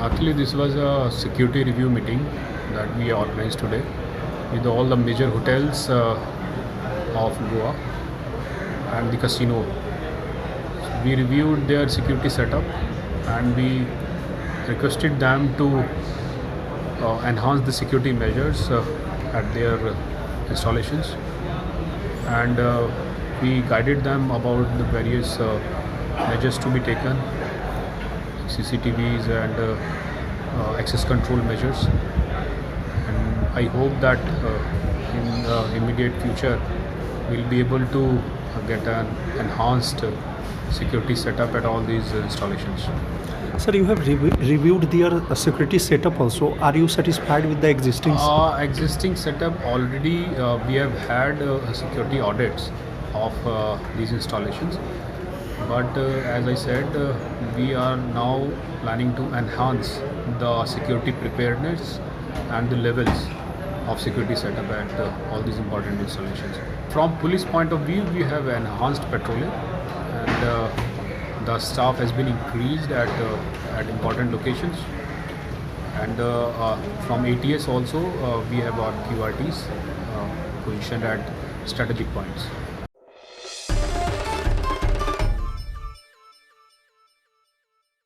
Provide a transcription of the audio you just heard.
Actually, this was a security review meeting that we organized today with all the major hotels of Goa and the casino. We reviewed their security setup and we requested them to enhance the security measures at their installations, and we guided them about the various measures to be taken, CCTVs and access control measures. And I hope that in the immediate future we'll be able to get an enhanced security setup at all these installations. Sir, you have reviewed their security setup also. Are you satisfied with the existing? Existing setup already we have had security audits of these installations, but as I said, we are now planning to enhance the security preparedness and the levels of security setup at all these important installations. From police point of view, we have enhanced patrolling, and the staff has been increased at important locations, and from ATS also we have our QRTs positioned at strategic points.